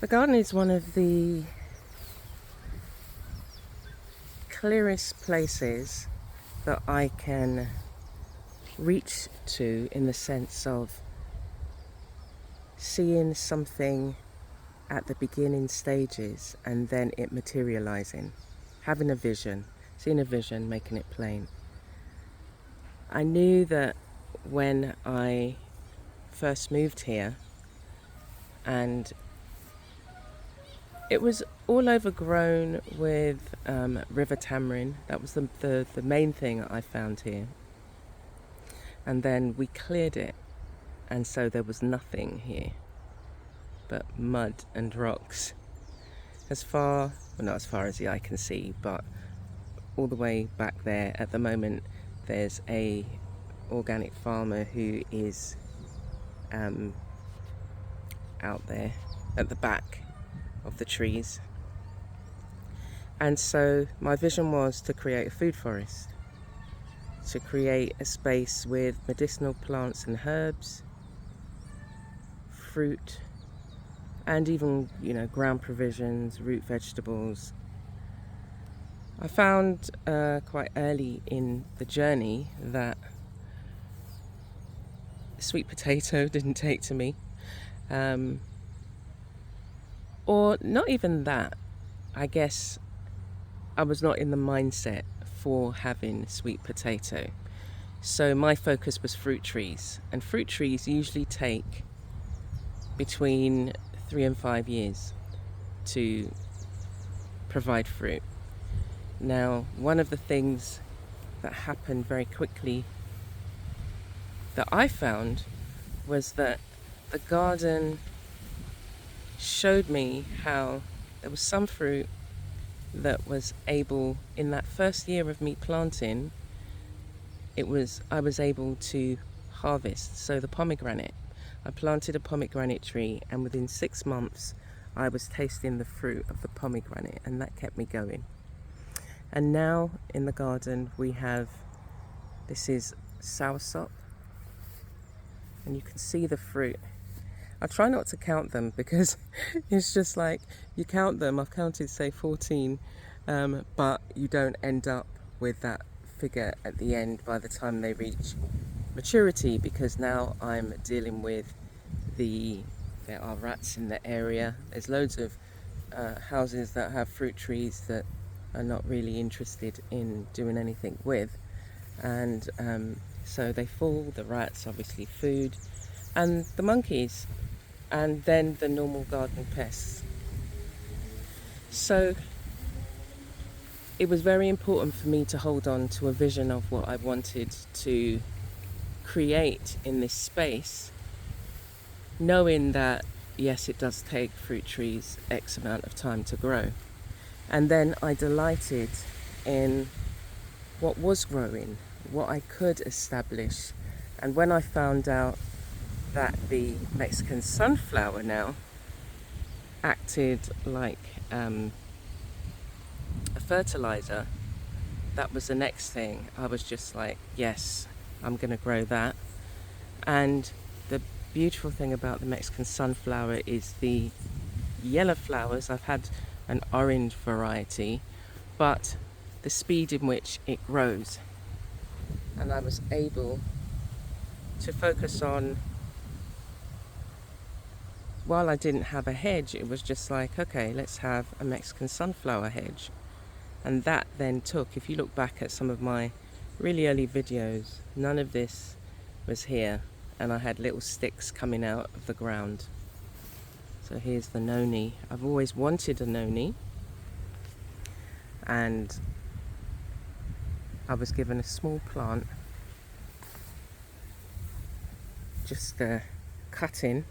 The garden is one of the clearest places that I can reach to, in the sense of seeing something at the beginning stages and then it materializing, having a vision, seeing a vision, making it plain. I knew that when I first moved here, and it was all overgrown with river tamarind. That was the main thing I found here. And then we cleared it, and so there was nothing here but mud and rocks. Well, not as far as the eye can see, but all the way back there. At the moment, there's a organic farmer who is out there at the back of the trees. And so my vision was to create a food forest, to create a space with medicinal plants and herbs, fruit, and even, ground provisions, root vegetables. I found quite early in the journey that sweet potato didn't take to me. Or not even that. I guess I was not in the mindset for having sweet potato. So my focus was fruit trees. And fruit trees usually take between 3 and 5 years to provide fruit. Now, one of the things that happened very quickly that I found was that the garden showed me how there was some fruit that was able, in that first year of me planting, I was able to harvest. So the pomegranate, I planted a pomegranate tree, and within 6 months I was tasting the fruit of the pomegranate, and that kept me going. And now in the garden we have, this is soursop, and you can see the fruit. I try not to count them because it's just like, you count them, I've counted say 14, but you don't end up with that figure at the end by the time they reach maturity, because now I'm dealing with there are rats in the area. There's loads of houses that have fruit trees that are not really interested in doing anything with, and so they fall, the rats, obviously food, and the monkeys, and then the normal garden pests. So it was very important for me to hold on to a vision of what I wanted to create in this space, knowing that yes, it does take fruit trees X amount of time to grow. And then I delighted in what was growing, what I could establish. And when I found out that the Mexican sunflower now acted like a fertilizer, that was the next thing. I was just like, yes, I'm going to grow that. And the beautiful thing about the Mexican sunflower is the yellow flowers. I've had an orange variety, but the speed in which it grows. And I was able to focus on, while I didn't have a hedge, it was just like, okay, let's have a Mexican sunflower hedge. And that then took, if you look back at some of my really early videos, none of this was here, and I had little sticks coming out of the ground. So here's the noni. I've always wanted a noni, and I was given a small plant, just cutting.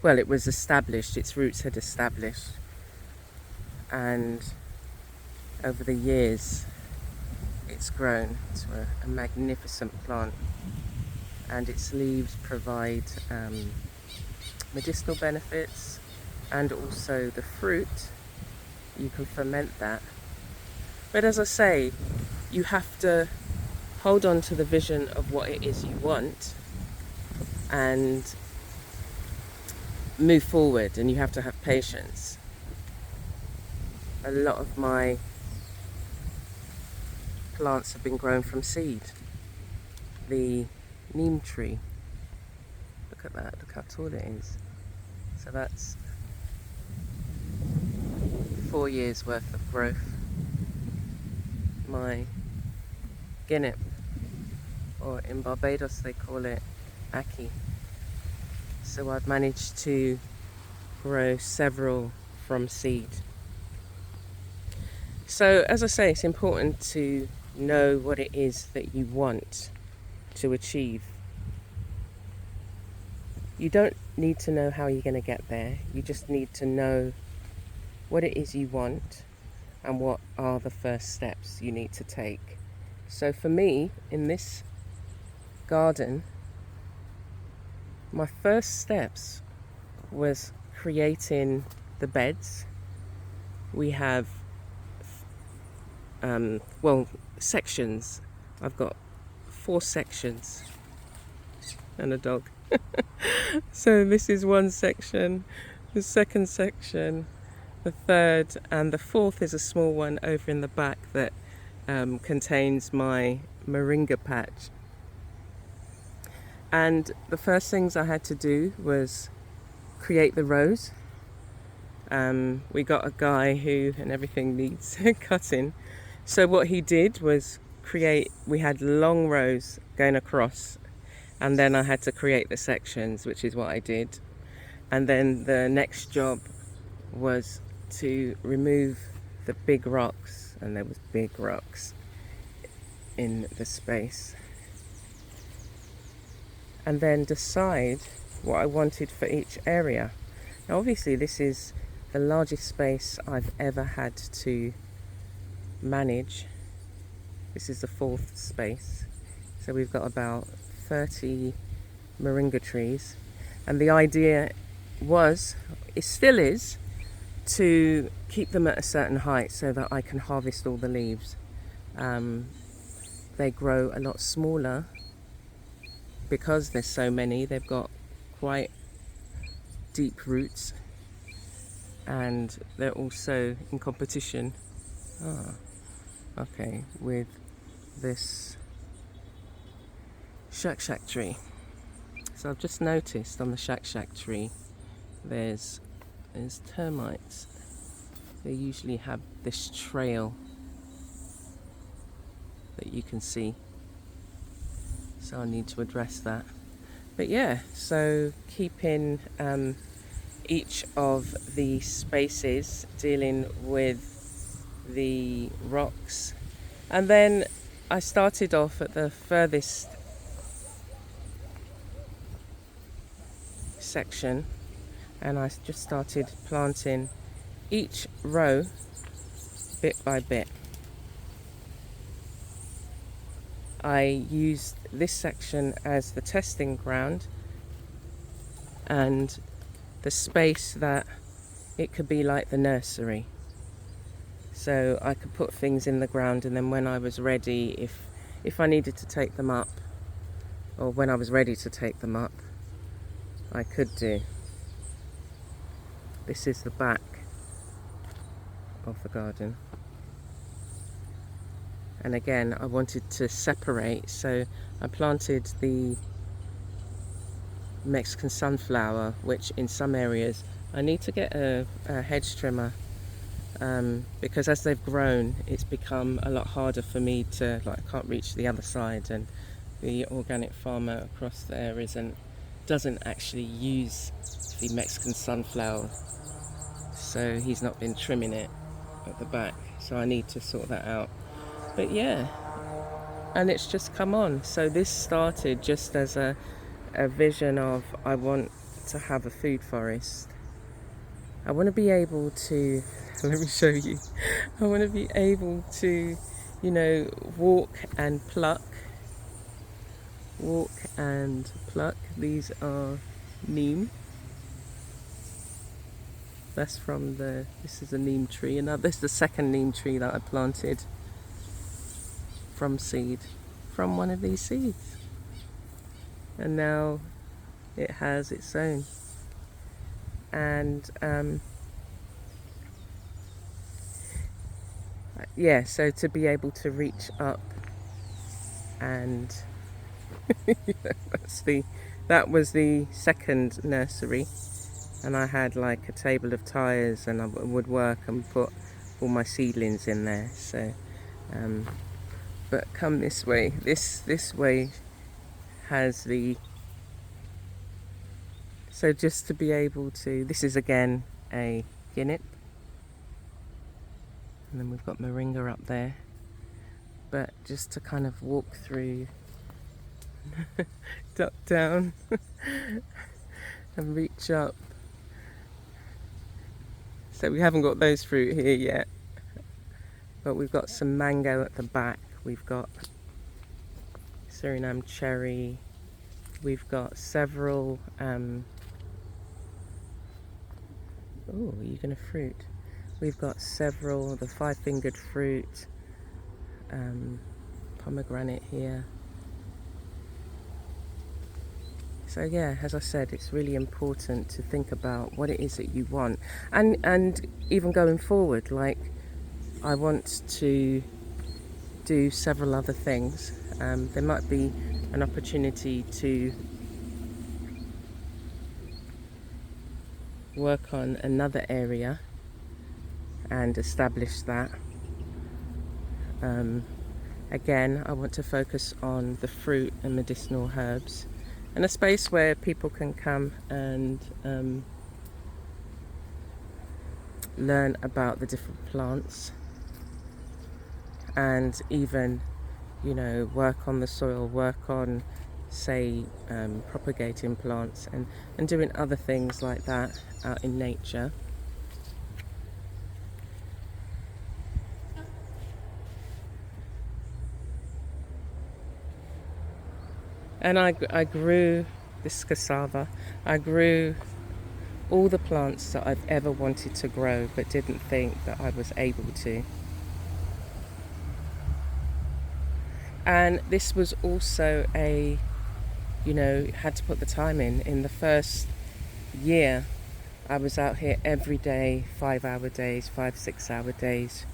Well, it was established, its roots had established, and over the years it's grown to a magnificent plant, and its leaves provide medicinal benefits, and also the fruit, you can ferment that. But as I say, you have to hold on to the vision of what it is you want, and move forward, and you have to have patience. A lot of my plants have been grown from seed. The neem tree, look at that, look how tall it is. So that's 4 years worth of growth. My guinnep, or in Barbados they call it ackee. So I've managed to grow several from seed. So as I say, it's important to know what it is that you want to achieve. You don't need to know how you're going to get there. You just need to know what it is you want and what are the first steps you need to take. So for me, in this garden, my first steps was creating the beds. We have sections. I've got 4 sections and a dog. So this is one section, the second section, the third, and the fourth is a small one over in the back that contains my moringa patch. And the first things I had to do was create the rows. We got a guy and everything needs cutting. So what he did was we had long rows going across, and then I had to create the sections, which is what I did. And then the next job was to remove the big rocks, and there was big rocks in the space. And then decide what I wanted for each area. Now obviously this is the largest space I've ever had to manage. This is the 4th space. So we've got about 30 moringa trees. And the idea it still is, to keep them at a certain height so that I can harvest all the leaves. They grow a lot smaller because there's so many. They've got quite deep roots, and they're also in competition with this shak tree. So I've just noticed on the shak tree there's termites. They usually have this trail that you can see, so I need to address that. But yeah, so keeping each of the spaces, dealing with the rocks. And then I started off at the furthest section, and I just started planting each row bit by bit. I used this section as the testing ground, and the space that it could be like the nursery. So I could put things in the ground, and then when I was ready, if I needed to take them up, or when I was ready to take them up, I could do. This is the back of the garden. And again, I wanted to separate, so I planted the Mexican sunflower, which in some areas I need to get a hedge trimmer, because as they've grown, it's become a lot harder for me to, I can't reach the other side, and the organic farmer across there doesn't actually use the Mexican sunflower, so he's not been trimming it at the back, so I need to sort that out. But yeah, and it's just come on. So this started just as a vision of, I want to have a food forest. I want to be able to, let me show you, I want to be able to, walk and pluck. These are neem. That's this is a neem tree, and this is the second neem tree that I planted from seed, from one of these seeds. And now it has its own. And yeah, so to be able to reach up and that was the second nursery, and I had like a table of tyres, and I would work and put all my seedlings in there. So but come this way, this way has the, so just to be able to, this is again a guinnip, and then we've got moringa up there, but just to kind of walk through, duck down and reach up. So we haven't got those fruit here yet, but we've got some mango at the back, we've got Suriname cherry, we've got several oh, are you gonna fruit? We've got several, the 5-fingered fruit, pomegranate here. So yeah, as I said, it's really important to think about what it is that you want, and even going forward, like I want to do several other things. There might be an opportunity to work on another area and establish that. Again, I want to focus on the fruit and medicinal herbs, and a space where people can come and learn about the different plants, and even, you know, work on the soil, work on, say, propagating plants, and doing other things like that out in nature. And I grew this cassava. I grew all the plants that I've ever wanted to grow, but didn't think that I was able to. And this was also a, you know, had to put the time in. In the first year, I was out here every day, 5-hour days, 5-6-hour days,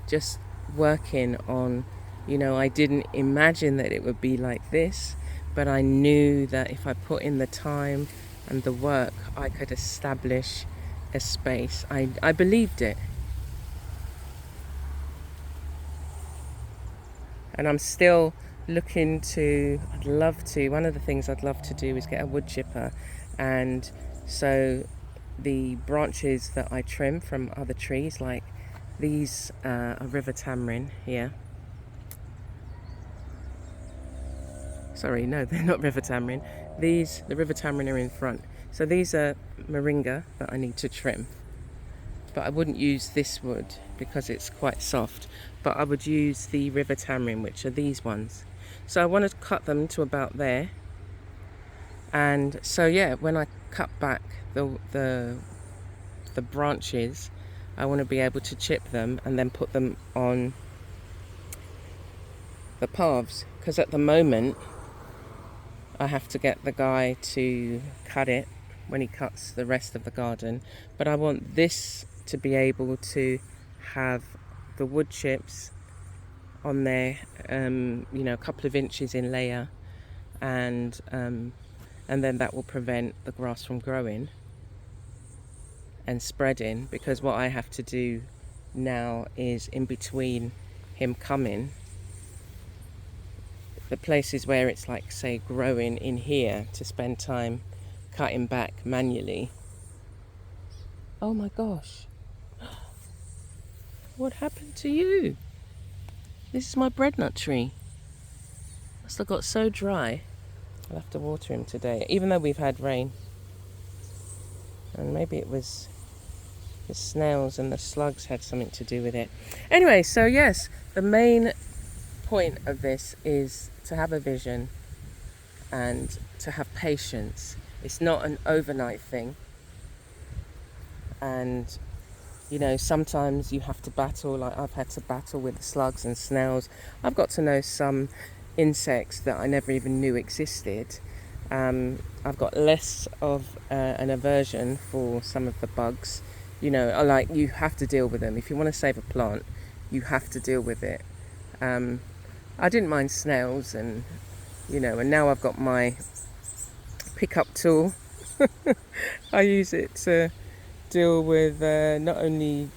just working on, you know, I didn't imagine that it would be like this, but I knew that if I put in the time and the work, I could establish a space. I believed it. And I'm still looking to, I'd love to, one of the things I'd love to do is get a wood chipper, and so the branches that I trim from other trees, like these are river tamarind here. Sorry, no, they're not river tamarind. The river tamarind are in front. So these are moringa that I need to trim. But I wouldn't use this wood because it's quite soft. But I would use the river tamarind, which are these ones. So I want to cut them to about there. And so yeah, when I cut back the branches, I want to be able to chip them and then put them on the paths. Because at the moment, I have to get the guy to cut it when he cuts the rest of the garden. But I want this to be able to have the wood chips on there, you know, a couple of inches in layer, and then that will prevent the grass from growing and spreading, because what I have to do now is, in between him coming, the places where it's like, say, growing in here, to spend time cutting back manually. Oh my gosh, what happened to you? This is my breadnut tree. Must have got so dry. I'll have to water him today, even though we've had rain. And maybe it was the snails and the slugs had something to do with it. Anyway, so yes, the main point of this is to have a vision and to have patience. It's not an overnight thing. And, you know, sometimes you have to battle, like I've had to battle with the slugs and snails. I've got to know some insects that I never even knew existed. I've got less of an aversion for some of the bugs. You know, you have to deal with them. If you want to save a plant, you have to deal with it. I didn't mind snails, and and now I've got my pickup tool. I use it to deal with not only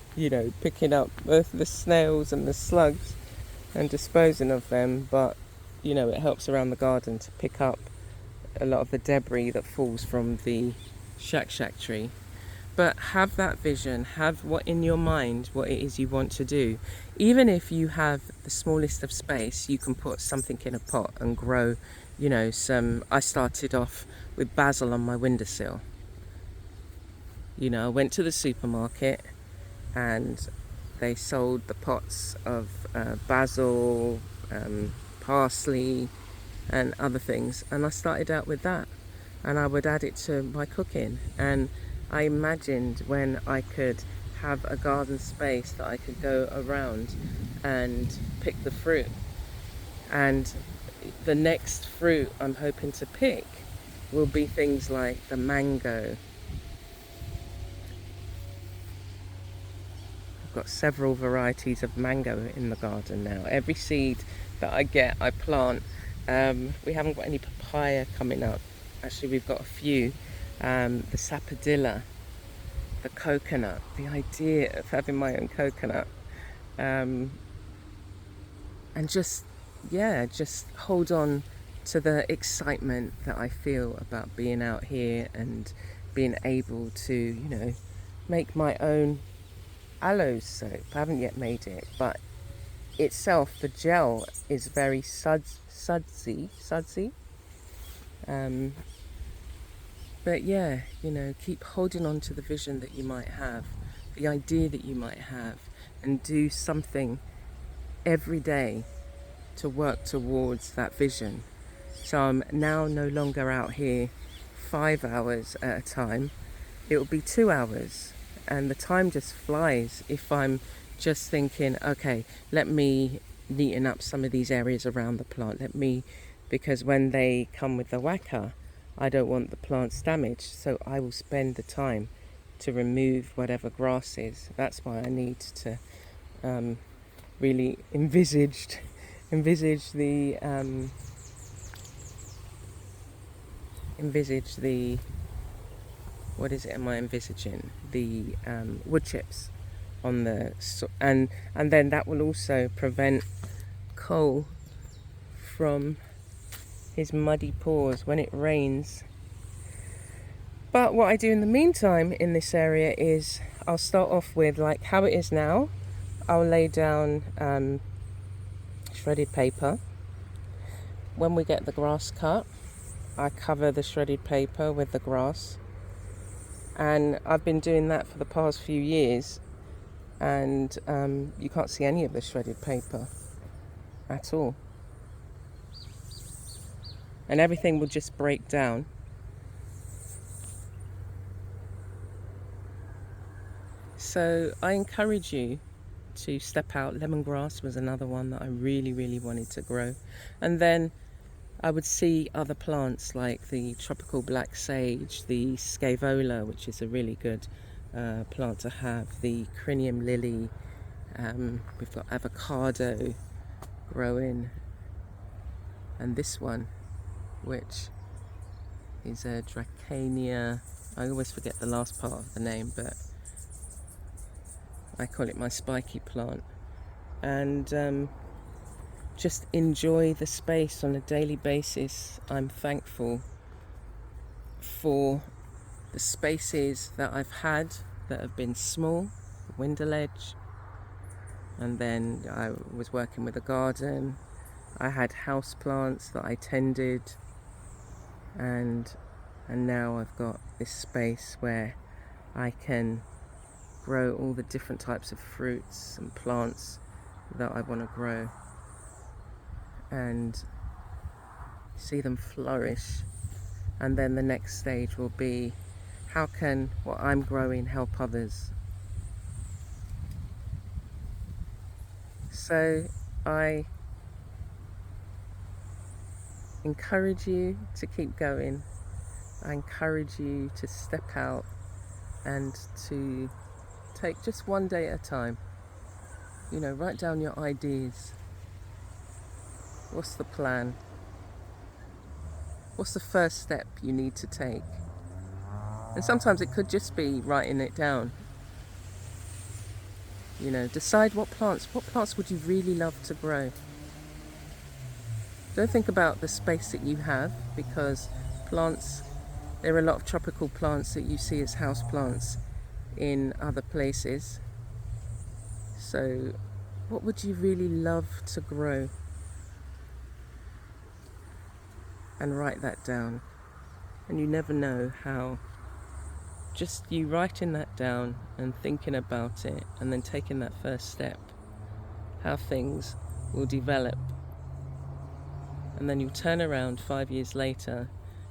picking up the snails and the slugs and disposing of them, but it helps around the garden to pick up a lot of the debris that falls from the shack tree. But have that vision, have what in your mind, what it is you want to do. Even if you have the smallest of space, you can put something in a pot and grow, I started off with basil on my windowsill. I went to the supermarket and they sold the pots of basil, parsley and other things, and I started out with that, and I would add it to my cooking. And I imagined when I could have a garden space that I could go around and pick the fruit, and the next fruit I'm hoping to pick will be things like the mango. I've got several varieties of mango in the garden now. Every seed that I get, I plant. We haven't got any papaya coming up. Actually, we've got a few. The sapodilla, the coconut. The idea of having my own coconut, and just hold on to the excitement that I feel about being out here and being able to, make my own aloe soap. I haven't yet made it, but itself, the gel is very sudsy. But yeah, keep holding on to the vision that you might have, the idea that you might have, and do something every day to work towards that vision. So I'm now no longer out here 5 hours at a time. It will be 2 hours, and the time just flies if I'm just thinking, okay, let me neaten up some of these areas around the plant. Because when they come with the whacker, I don't want the plants damaged, so I will spend the time to remove whatever grass is. That's why I need to really envisage the what is it am I envisaging? The wood chips on the and then that will also prevent Cole from his muddy paws when it rains. But what I do in the meantime in this area is I'll start off with like how it is now. I'll lay down shredded paper. When we get the grass cut, I cover the shredded paper with the grass, and I've been doing that for the past few years, and you can't see any of the shredded paper at all, and everything will just break down. So I encourage you to step out. Lemongrass was another one that I really, really wanted to grow. And then I would see other plants like the tropical black sage, the scaevola, which is a really good plant to have, the crinium lily. We've got avocado growing, and this one, which is a Dracania. I always forget the last part of the name, but I call it my spiky plant. And just enjoy the space on a daily basis. I'm thankful for the spaces that I've had that have been small, the window ledge, and then I was working with a garden. I had house plants that I tended, and now I've got this space where I can grow all the different types of fruits and plants that I want to grow and see them flourish. And then the next stage will be, how can what I'm growing help others? So I encourage you to keep going. I encourage you to step out and to take just one day at a time. You know, write down your ideas. What's the plan? What's the first step you need to take? And sometimes it could just be writing it down. You know, decide what plants would you really love to grow. Don't think about the space that you have, because plants, there are a lot of tropical plants that you see as house plants in other places. So what would you really love to grow? And write that down. And you never know how just you writing that down and thinking about it and then taking that first step, how things will develop. And then you'll turn around 5 years later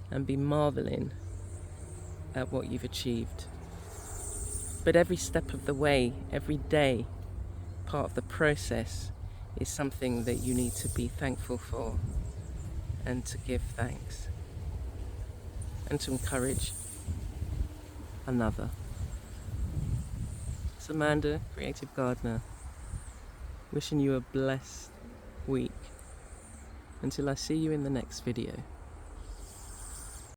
and be marveling at what you've achieved. But every step of the way, every day, part of the process is something that you need to be thankful for and to give thanks and to encourage another. It's Amanda, Creative Gardener, wishing you a blessed week until I see you in the next video.